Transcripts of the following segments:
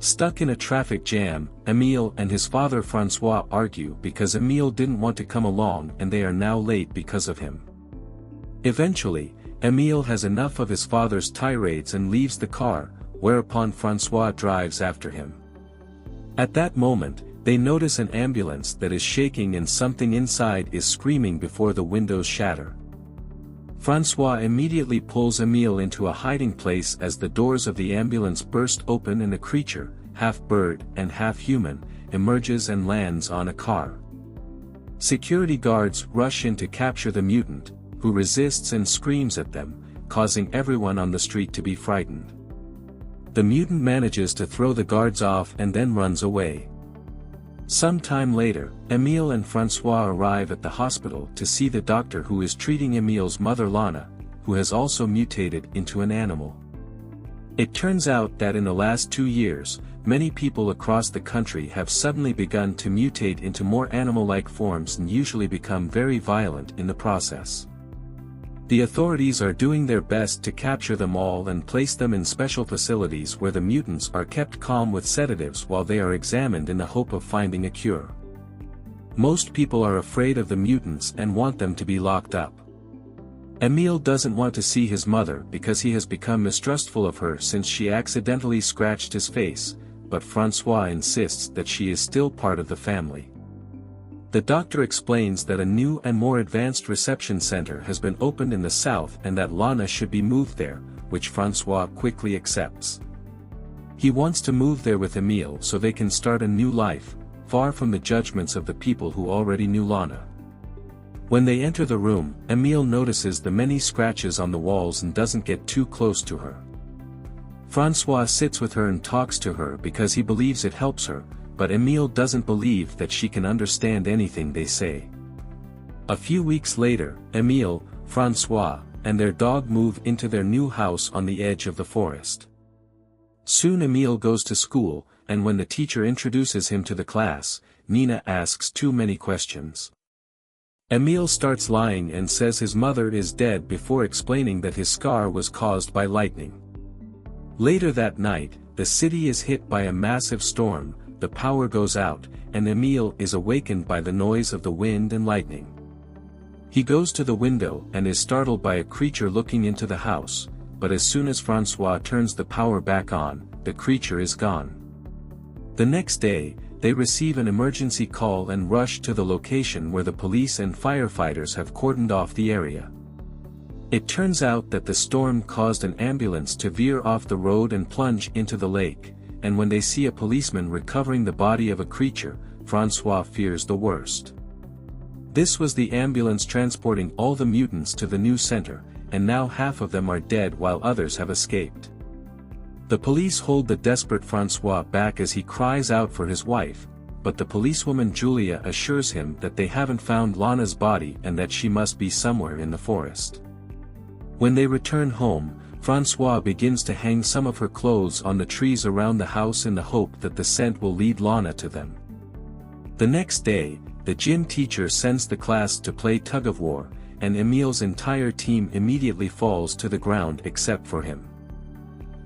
Stuck in a traffic jam, Emile and his father Francois argue because Emile didn't want to come along and they are now late because of him. Eventually, Emile has enough of his father's tirades and leaves the car, whereupon Francois drives after him. At that moment, they notice an ambulance that is shaking and something inside is screaming before the windows shatter. Francois immediately pulls Emile into a hiding place as the doors of the ambulance burst open and a creature, half bird and half human, emerges and lands on a car. Security guards rush in to capture the mutant, who resists and screams at them, causing everyone on the street to be frightened. The mutant manages to throw the guards off and then runs away. Some time later, Emile and Francois arrive at the hospital to see the doctor who is treating Emile's mother Lana, who has also mutated into an animal. It turns out that in the last 2 years, many people across the country have suddenly begun to mutate into more animal-like forms and usually become very violent in the process. The authorities are doing their best to capture them all and place them in special facilities where the mutants are kept calm with sedatives while they are examined in the hope of finding a cure. Most people are afraid of the mutants and want them to be locked up. Emile doesn't want to see his mother because he has become mistrustful of her since she accidentally scratched his face, but Francois insists that she is still part of the family. The doctor explains that a new and more advanced reception center has been opened in the south and that Lana should be moved there, which Francois quickly accepts. He wants to move there with Emile so they can start a new life, far from the judgments of the people who already knew Lana. When they enter the room, Emile notices the many scratches on the walls and doesn't get too close to her. Francois sits with her and talks to her because he believes it helps her, but Emile doesn't believe that she can understand anything they say. A few weeks later, Emile, Francois, and their dog move into their new house on the edge of the forest. Soon Emile goes to school, and when the teacher introduces him to the class, Nina asks too many questions. Emile starts lying and says his mother is dead before explaining that his scar was caused by lightning. Later that night, the city is hit by a massive storm, the power goes out, and Emile is awakened by the noise of the wind and lightning. He goes to the window and is startled by a creature looking into the house, but as soon as Francois turns the power back on, the creature is gone. The next day, they receive an emergency call and rush to the location where the police and firefighters have cordoned off the area. It turns out that the storm caused an ambulance to veer off the road and plunge into the lake, and when they see a policeman recovering the body of a creature, Francois fears the worst. This was the ambulance transporting all the mutants to the new center, and now half of them are dead while others have escaped. The police hold the desperate Francois back as he cries out for his wife, but the policewoman Julia assures him that they haven't found Lana's body and that she must be somewhere in the forest. When they return home, Francois begins to hang some of her clothes on the trees around the house in the hope that the scent will lead Lana to them. The next day, the gym teacher sends the class to play tug-of-war, and Emile's entire team immediately falls to the ground except for him.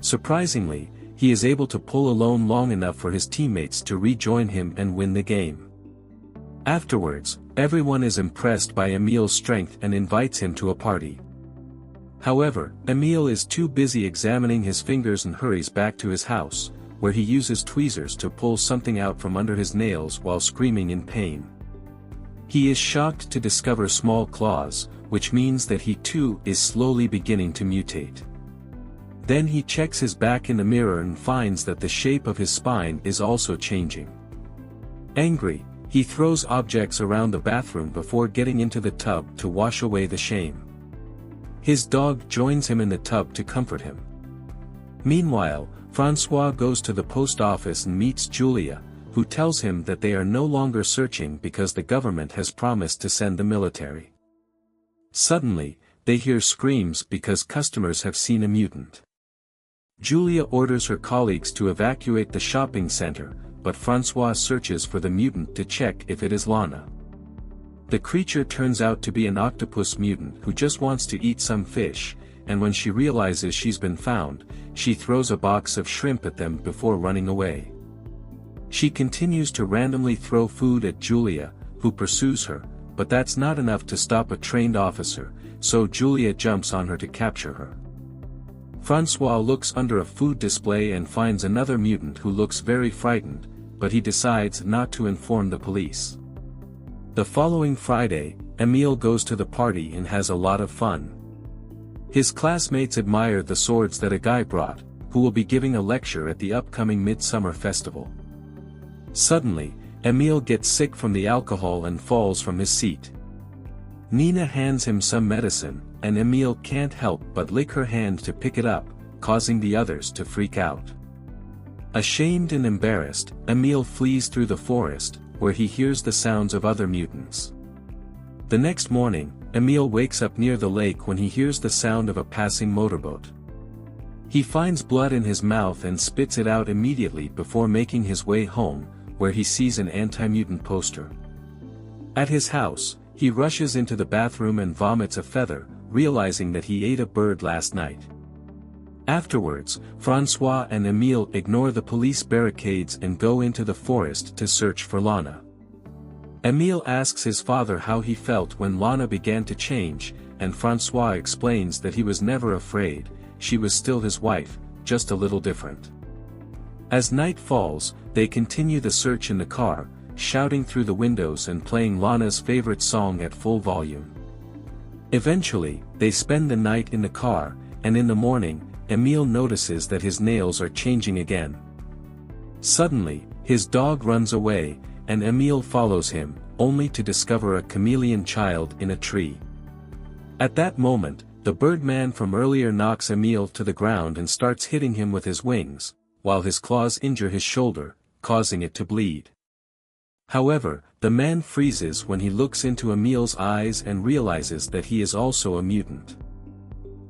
Surprisingly, he is able to pull alone long enough for his teammates to rejoin him and win the game. Afterwards, everyone is impressed by Emile's strength and invites him to a party. However, Emile is too busy examining his fingers and hurries back to his house, where he uses tweezers to pull something out from under his nails while screaming in pain. He is shocked to discover small claws, which means that he too is slowly beginning to mutate. Then he checks his back in the mirror and finds that the shape of his spine is also changing. Angry, he throws objects around the bathroom before getting into the tub to wash away the shame. His dog joins him in the tub to comfort him. Meanwhile, Francois goes to the post office and meets Julia, who tells him that they are no longer searching because the government has promised to send the military. Suddenly, they hear screams because customers have seen a mutant. Julia orders her colleagues to evacuate the shopping center, but Francois searches for the mutant to check if it is Lana. The creature turns out to be an octopus mutant who just wants to eat some fish, and when she realizes she's been found, she throws a box of shrimp at them before running away. She continues to randomly throw food at Julia, who pursues her, but that's not enough to stop a trained officer, so Julia jumps on her to capture her. Francois looks under a food display and finds another mutant who looks very frightened, but he decides not to inform the police. The following Friday, Emile goes to the party and has a lot of fun. His classmates admire the swords that a guy brought, who will be giving a lecture at the upcoming Midsummer Festival. Suddenly, Emile gets sick from the alcohol and falls from his seat. Nina hands him some medicine, and Emile can't help but lick her hand to pick it up, causing the others to freak out. Ashamed and embarrassed, Emile flees through the forest, where he hears the sounds of other mutants. The next morning, Emile wakes up near the lake when he hears the sound of a passing motorboat. He finds blood in his mouth and spits it out immediately before making his way home, where he sees an anti-mutant poster. At his house, he rushes into the bathroom and vomits a feather, realizing that he ate a bird last night. Afterwards, Francois and Emile ignore the police barricades and go into the forest to search for Lana. Emile asks his father how he felt when Lana began to change, and Francois explains that he was never afraid, she was still his wife, just a little different. As night falls, they continue the search in the car, shouting through the windows and playing Lana's favorite song at full volume. Eventually, they spend the night in the car, and in the morning, Emile notices that his nails are changing again. Suddenly, his dog runs away, and Emile follows him, only to discover a chameleon child in a tree. At that moment, the Birdman from earlier knocks Emile to the ground and starts hitting him with his wings, while his claws injure his shoulder, causing it to bleed. However, the man freezes when he looks into Emile's eyes and realizes that he is also a mutant.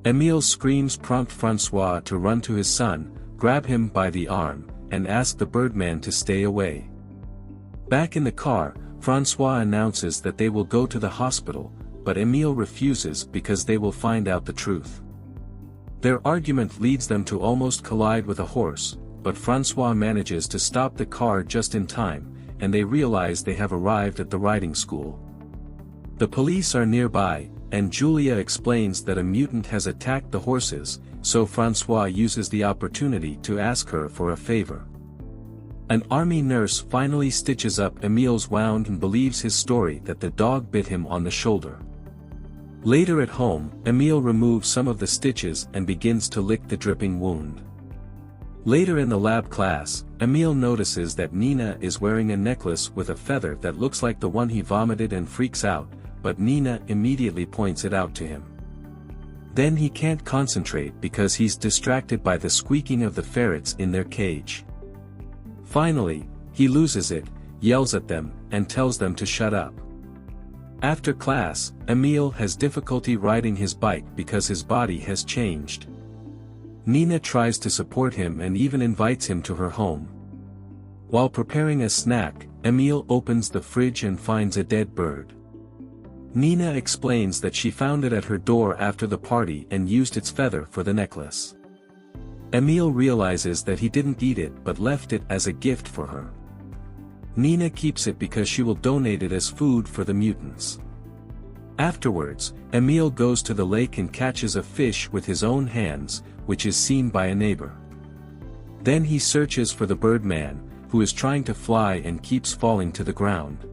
Emile's screams prompt Francois to run to his son, grab him by the arm, and ask the Birdman to stay away. Back in the car, Francois announces that they will go to the hospital, but Emile refuses because they will find out the truth. Their argument leads them to almost collide with a horse, but Francois manages to stop the car just in time, and they realize they have arrived at the riding school. The police are nearby, and Julia explains that a mutant has attacked the horses, so Francois uses the opportunity to ask her for a favor. An army nurse finally stitches up Emile's wound and believes his story that the dog bit him on the shoulder. Later at home, Emile removes some of the stitches and begins to lick the dripping wound. Later in the lab class, Emile notices that Nina is wearing a necklace with a feather that looks like the one he vomited and freaks out, but Nina immediately points it out to him. Then he can't concentrate because he's distracted by the squeaking of the ferrets in their cage. Finally, he loses it, yells at them, and tells them to shut up. After class, Emile has difficulty riding his bike because his body has changed. Nina tries to support him and even invites him to her home. While preparing a snack, Emile opens the fridge and finds a dead bird. Nina explains that she found it at her door after the party and used its feather for the necklace. Emile realizes that he didn't eat it but left it as a gift for her. Nina keeps it because she will donate it as food for the mutants. Afterwards, Emile goes to the lake and catches a fish with his own hands, which is seen by a neighbor. Then he searches for the Birdman, who is trying to fly and keeps falling to the ground.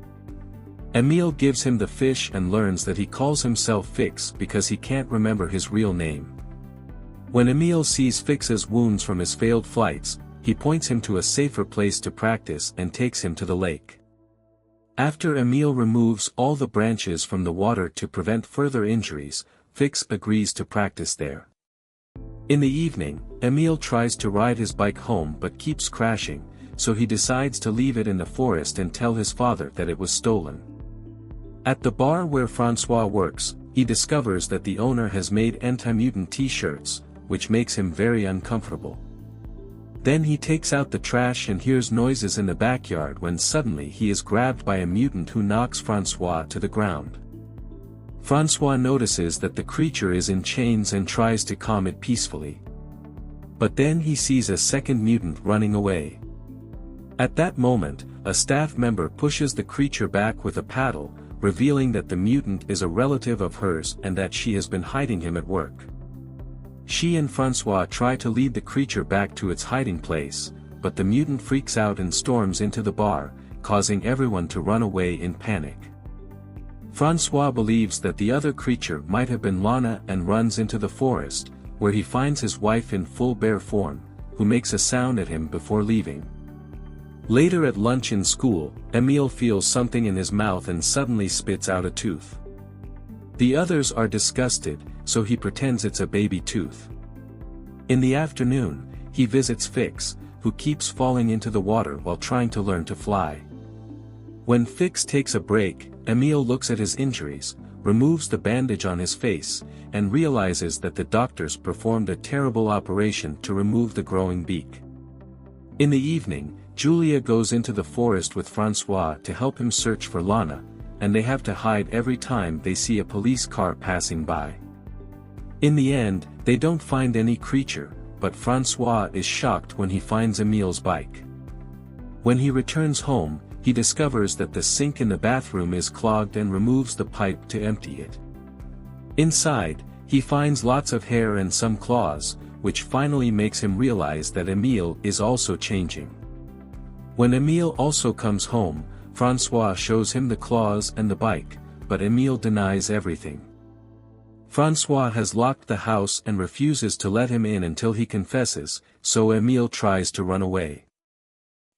Emile gives him the fish and learns that he calls himself Fix because he can't remember his real name. When Emile sees Fix's wounds from his failed flights, he points him to a safer place to practice and takes him to the lake. After Emile removes all the branches from the water to prevent further injuries, Fix agrees to practice there. In the evening, Emile tries to ride his bike home but keeps crashing, so he decides to leave it in the forest and tell his father that it was stolen. At the bar where Francois works, he discovers that the owner has made anti-mutant t-shirts, which makes him very uncomfortable. Then he takes out the trash and hears noises in the backyard when suddenly he is grabbed by a mutant who knocks Francois to the ground. Francois notices that the creature is in chains and tries to calm it peacefully. But then he sees a second mutant running away. At that moment, a staff member pushes the creature back with a paddle, revealing that the mutant is a relative of hers and that she has been hiding him at work. She and Francois try to lead the creature back to its hiding place, but the mutant freaks out and storms into the bar, causing everyone to run away in panic. Francois believes that the other creature might have been Lana and runs into the forest, where he finds his wife in full bear form, who makes a sound at him before leaving. Later at lunch in school, Emile feels something in his mouth and suddenly spits out a tooth. The others are disgusted, so he pretends it's a baby tooth. In the afternoon, he visits Fix, who keeps falling into the water while trying to learn to fly. When Fix takes a break, Emile looks at his injuries, removes the bandage on his face, and realizes that the doctors performed a terrible operation to remove the growing beak. In the evening, Julia goes into the forest with Francois to help him search for Lana, and they have to hide every time they see a police car passing by. In the end, they don't find any creature, but Francois is shocked when he finds Emile's bike. When he returns home, he discovers that the sink in the bathroom is clogged and removes the pipe to empty it. Inside, he finds lots of hair and some claws, which finally makes him realize that Emile is also changing. When Emile also comes home, Francois shows him the claws and the bike, but Emile denies everything. Francois has locked the house and refuses to let him in until he confesses, so Emile tries to run away.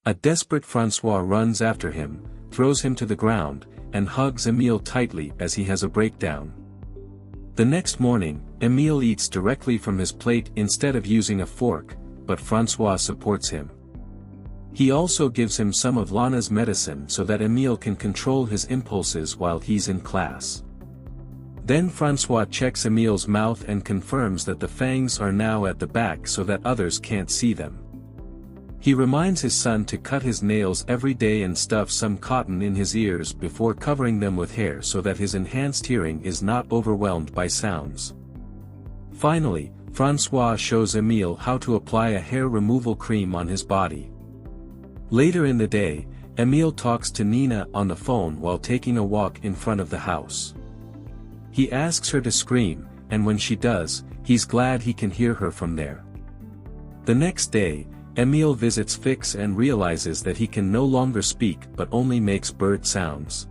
A desperate Francois runs after him, throws him to the ground, and hugs Emile tightly as he has a breakdown. The next morning, Emile eats directly from his plate instead of using a fork, but Francois supports him. He also gives him some of Lana's medicine so that Emile can control his impulses while he's in class. Then Francois checks Emile's mouth and confirms that the fangs are now at the back so that others can't see them. He reminds his son to cut his nails every day and stuff some cotton in his ears before covering them with hair so that his enhanced hearing is not overwhelmed by sounds. Finally, Francois shows Emile how to apply a hair removal cream on his body. Later in the day, Emile talks to Nina on the phone while taking a walk in front of the house. He asks her to scream, and when she does, he's glad he can hear her from there. The next day, Emile visits Fix and realizes that he can no longer speak but only makes bird sounds.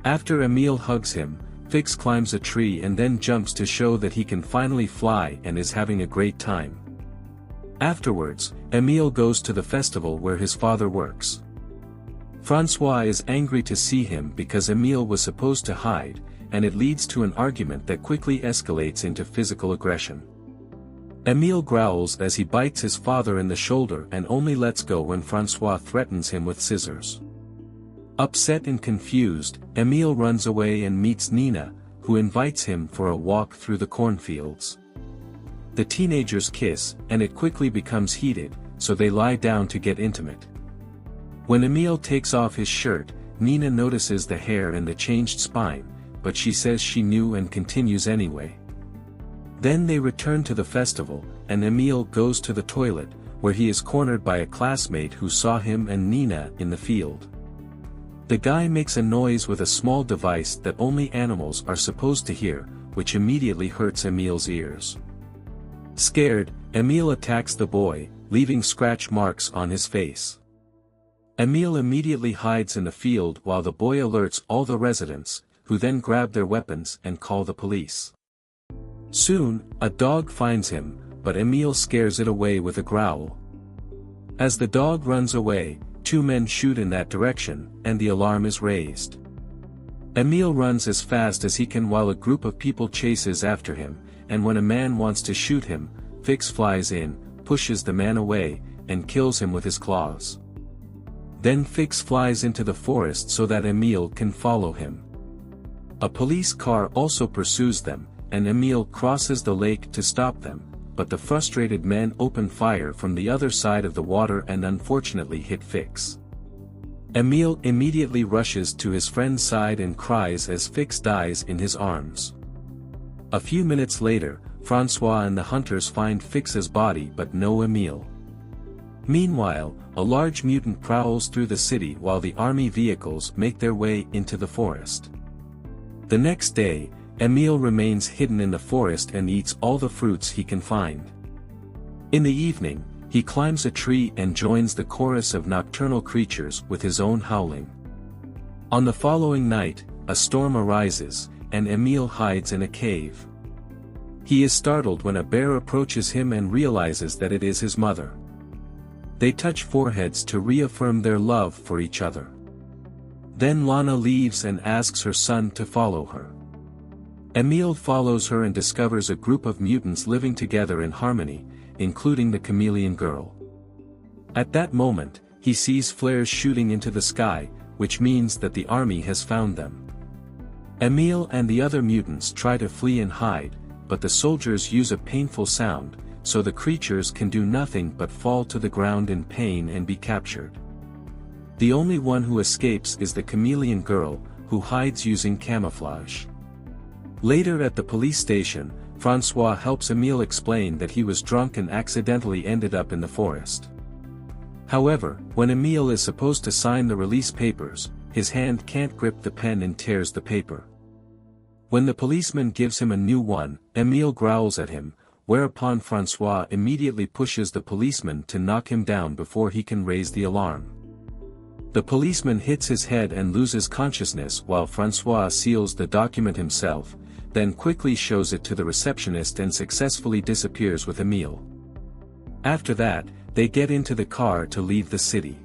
After Emile hugs him, Fix climbs a tree and then jumps to show that he can finally fly and is having a great time. Afterwards, Emile goes to the festival where his father works. Francois is angry to see him because Emile was supposed to hide, and it leads to an argument that quickly escalates into physical aggression. Emile growls as he bites his father in the shoulder and only lets go when Francois threatens him with scissors. Upset and confused, Emile runs away and meets Nina, who invites him for a walk through the cornfields. The teenagers kiss, and it quickly becomes heated, so they lie down to get intimate. When Emile takes off his shirt, Nina notices the hair and the changed spine, but she says she knew and continues anyway. Then they return to the festival, and Emile goes to the toilet, where he is cornered by a classmate who saw him and Nina in the field. The guy makes a noise with a small device that only animals are supposed to hear, which immediately hurts Emile's ears. Scared, Emile attacks the boy, leaving scratch marks on his face. Emile immediately hides in the field while the boy alerts all the residents, who then grab their weapons and call the police. Soon, a dog finds him, but Emile scares it away with a growl. As the dog runs away, two men shoot in that direction, and the alarm is raised. Emile runs as fast as he can while a group of people chases after him, and when a man wants to shoot him, Fix flies in, pushes the man away, and kills him with his claws. Then Fix flies into the forest so that Emile can follow him. A police car also pursues them, and Emile crosses the lake to stop them, but the frustrated men open fire from the other side of the water and unfortunately hit Fix. Emile immediately rushes to his friend's side and cries as Fix dies in his arms. A few minutes later, Francois and the hunters find Fix's body but no Emile. Meanwhile, a large mutant prowls through the city while the army vehicles make their way into the forest. The next day, Emile remains hidden in the forest and eats all the fruits he can find. In the evening, he climbs a tree and joins the chorus of nocturnal creatures with his own howling. On the following night, a storm arises, and Emile hides in a cave. He is startled when a bear approaches him and realizes that it is his mother. They touch foreheads to reaffirm their love for each other. Then Lana leaves and asks her son to follow her. Emile follows her and discovers a group of mutants living together in harmony, including the chameleon girl. At that moment, he sees flares shooting into the sky, which means that the army has found them. Emile and the other mutants try to flee and hide, but the soldiers use a painful sound, so the creatures can do nothing but fall to the ground in pain and be captured. The only one who escapes is the chameleon girl, who hides using camouflage. Later at the police station, Francois helps Emile explain that he was drunk and accidentally ended up in the forest. However, when Emile is supposed to sign the release papers, his hand can't grip the pen and tears the paper. When the policeman gives him a new one, Emile growls at him, whereupon Francois immediately pushes the policeman to knock him down before he can raise the alarm. The policeman hits his head and loses consciousness while Francois seals the document himself, then quickly shows it to the receptionist and successfully disappears with Emile. After that, they get into the car to leave the city.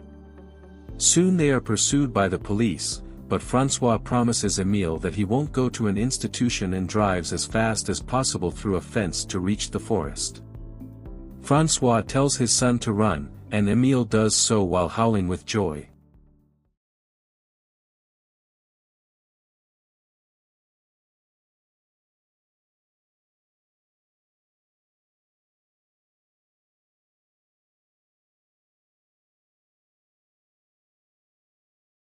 Soon they are pursued by the police, but Francois promises Emile that he won't go to an institution and drives as fast as possible through a fence to reach the forest. Francois tells his son to run, and Emile does so while howling with joy.